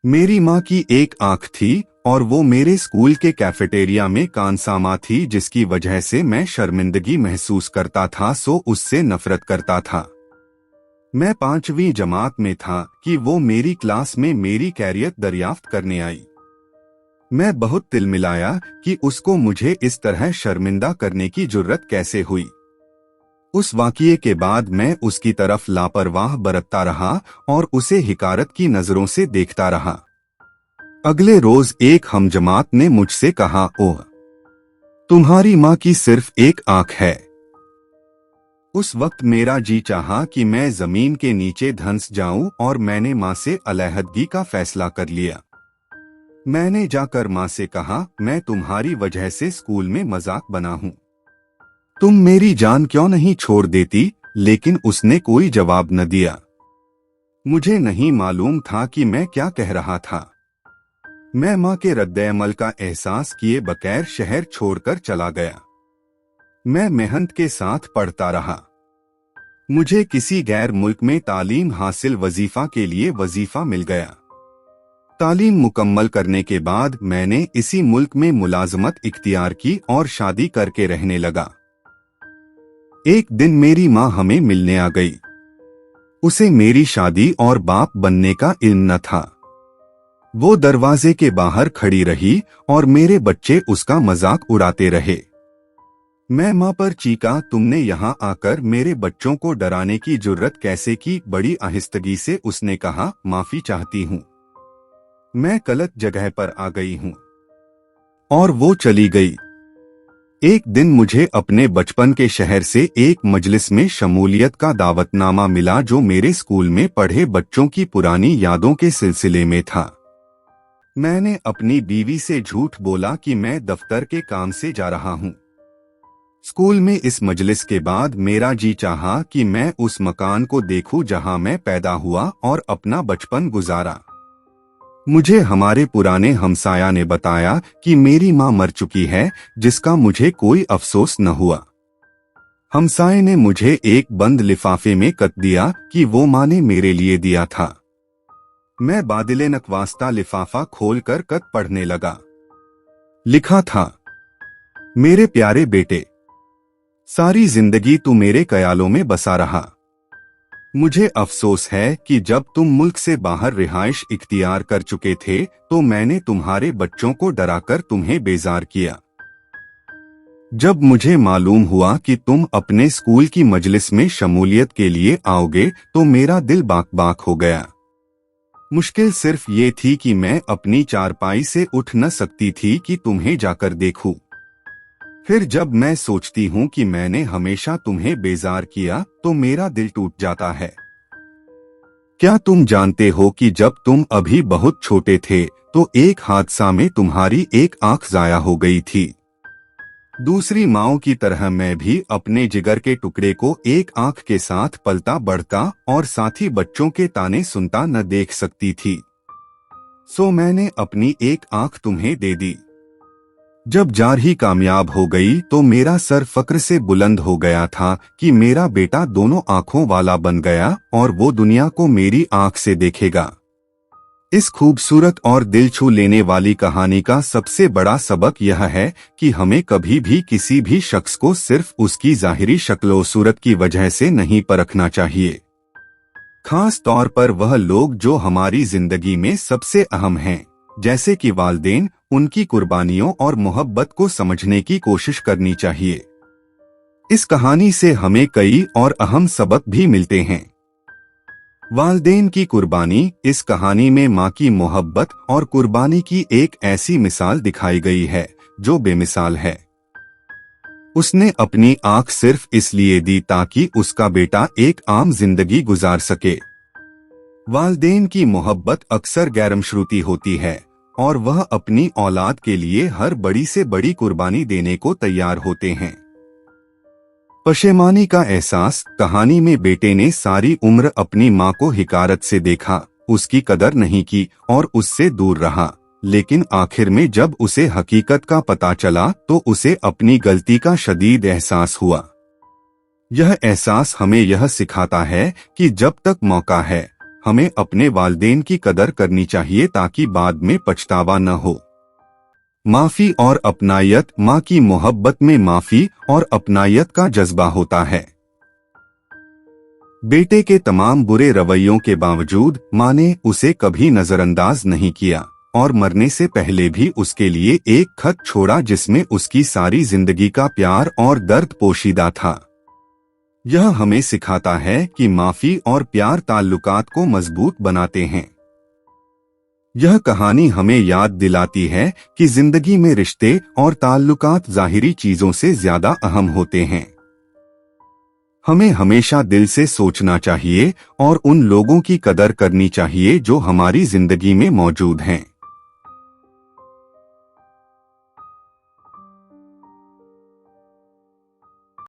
मेरी माँ की एक आंख थी और वो मेरे स्कूल के कैफेटेरिया में कानसामा थी, जिसकी वजह से मैं शर्मिंदगी महसूस करता था, सो उससे नफरत करता था। मैं 5वीं जमात में था कि वो मेरी क्लास में मेरी कैरियर दरियाफ्त करने आई। मैं बहुत तिलमिलाया कि उसको मुझे इस तरह शर्मिंदा करने की जुर्रत कैसे हुई। उस वाक़ये के बाद मैं उसकी तरफ लापरवाह बरतता रहा और उसे हिकारत की नजरों से देखता रहा। अगले रोज एक हमजमात ने मुझसे कहा, ओह, तुम्हारी माँ की सिर्फ एक आंख है। उस वक्त मेरा जी चाहा कि मैं जमीन के नीचे धंस जाऊं और मैंने माँ से अलहदगी का फैसला कर लिया। मैंने जाकर माँ से कहा, मैं तुम्हारी वजह से स्कूल में मजाक बना हूं, तुम मेरी जान क्यों नहीं छोड़ देती, लेकिन उसने कोई जवाब न दिया। मुझे नहीं मालूम था कि मैं क्या कह रहा था। मैं माँ के रद्द-ए-अमल का एहसास किए बगैर शहर छोड़कर चला गया। मैं मेहनत के साथ पढ़ता रहा। मुझे किसी गैर मुल्क में तालीम हासिल वजीफा के लिए वजीफा मिल गया। तालीम मुकम्मल करने के बाद मैंने इसी मुल्क में मुलाजमत इख्तियार की और शादी करके रहने लगा। एक दिन मेरी माँ हमें मिलने आ गई। उसे मेरी शादी और बाप बनने का इल्म न था। वो दरवाजे के बाहर खड़ी रही और मेरे बच्चे उसका मजाक उड़ाते रहे। मैं माँ पर चीखा, तुमने यहाँ आकर मेरे बच्चों को डराने की जुर्रत कैसे की। बड़ी आहिस्तगी से उसने कहा, माफी चाहती हूँ, मैं गलत जगह पर आ गई हूँ। और वो चली गई। एक दिन मुझे अपने बचपन के शहर से एक मजलिस में शमूलियत का दावतनामा मिला, जो मेरे स्कूल में पढ़े बच्चों की पुरानी यादों के सिलसिले में था। मैंने अपनी बीवी से झूठ बोला कि मैं दफ्तर के काम से जा रहा हूँ। स्कूल में इस मजलिस के बाद मेरा जी चाहा कि मैं उस मकान को देखूं जहां मैं पैदा हुआ और अपना बचपन गुजारा। मुझे हमारे पुराने हमसाया ने बताया कि मेरी माँ मर चुकी है, जिसका मुझे कोई अफसोस न हुआ। हमसाये ने मुझे एक बंद लिफाफे में कत दिया कि वो माँ ने मेरे लिए दिया था। मैं बादिले नकवास्ता लिफाफा खोलकर कत पढ़ने लगा। लिखा था, मेरे प्यारे बेटे, सारी जिंदगी तू मेरे ख्यालों में बसा रहा। मुझे अफसोस है कि जब तुम मुल्क से बाहर रिहाइश इख्तियार कर चुके थे तो मैंने तुम्हारे बच्चों को डराकर तुम्हें बेजार किया। जब मुझे मालूम हुआ कि तुम अपने स्कूल की मजलिस में शमूलियत के लिए आओगे तो मेरा दिल बाक बाक हो गया। मुश्किल सिर्फ ये थी कि मैं अपनी चारपाई से उठ न सकती थी कि तुम्हें जाकर देखूं। फिर जब मैं सोचती हूँ कि मैंने हमेशा तुम्हें बेजार किया तो मेरा दिल टूट जाता है। क्या तुम जानते हो कि जब तुम अभी बहुत छोटे थे तो एक हादसा में तुम्हारी एक आंख जाया हो गई थी। दूसरी माँओं की तरह मैं भी अपने जिगर के टुकड़े को एक आंख के साथ पलता बढ़ता और साथी बच्चों के ताने सुनता न देख सकती थी। सो मैंने अपनी एक आंख तुम्हें दे दी। जब जारही कामयाब हो गई तो मेरा सर फक्र से बुलंद हो गया था कि मेरा बेटा दोनों आंखों वाला बन गया और वो दुनिया को मेरी आंख से देखेगा। इस खूबसूरत और दिल छू लेने वाली कहानी का सबसे बड़ा सबक यह है कि हमें कभी भी किसी भी शख्स को सिर्फ उसकी जाहिरी शक्ल सूरत की वजह से नहीं परखना चाहिए, खास तौर पर वह लोग जो हमारी जिंदगी में सबसे अहम हैं, जैसे कि वालिदैन। उनकी कुर्बानियों और मोहब्बत को समझने की कोशिश करनी चाहिए। इस कहानी से हमें कई और अहम सबक भी मिलते हैं। वालिदैन की कुर्बानी इस कहानी में माँ की मोहब्बत और कुर्बानी की एक ऐसी मिसाल दिखाई गई है जो बेमिसाल है। उसने अपनी आंख सिर्फ इसलिए दी ताकि उसका बेटा एक आम जिंदगी गुजार सके। वालिदैन की मोहब्बत अक्सर गैरमशरूती होती है और वह अपनी औलाद के लिए हर बड़ी से बड़ी कुर्बानी देने को तैयार होते हैं। पशेमानी का एहसास कहानी में बेटे ने सारी उम्र अपनी माँ को हिकारत से देखा, उसकी कदर नहीं की और उससे दूर रहा, लेकिन आखिर में जब उसे हकीकत का पता चला तो उसे अपनी गलती का शदीद एहसास हुआ। यह एहसास हमें यह सिखाता है कि जब तक मौका है हमें अपने वालिदैन की कदर करनी चाहिए ताकि बाद में पछतावा न हो। माफी और अपनायत। माँ की मोहब्बत में माफी और अपनायत का जज्बा होता है। बेटे के तमाम बुरे रवैयों के बावजूद माँ ने उसे कभी नजरअंदाज नहीं किया और मरने से पहले भी उसके लिए एक खत छोड़ा जिसमें उसकी सारी जिंदगी का प्यार और दर्द पोशीदा था। यह हमें सिखाता है कि माफी और प्यार ताल्लुकात को मजबूत बनाते हैं। यह कहानी हमें याद दिलाती है कि जिंदगी में रिश्ते और ताल्लुकात ज़ाहिरी चीजों से ज्यादा अहम होते हैं। हमें हमेशा दिल से सोचना चाहिए और उन लोगों की कदर करनी चाहिए जो हमारी जिंदगी में मौजूद हैं।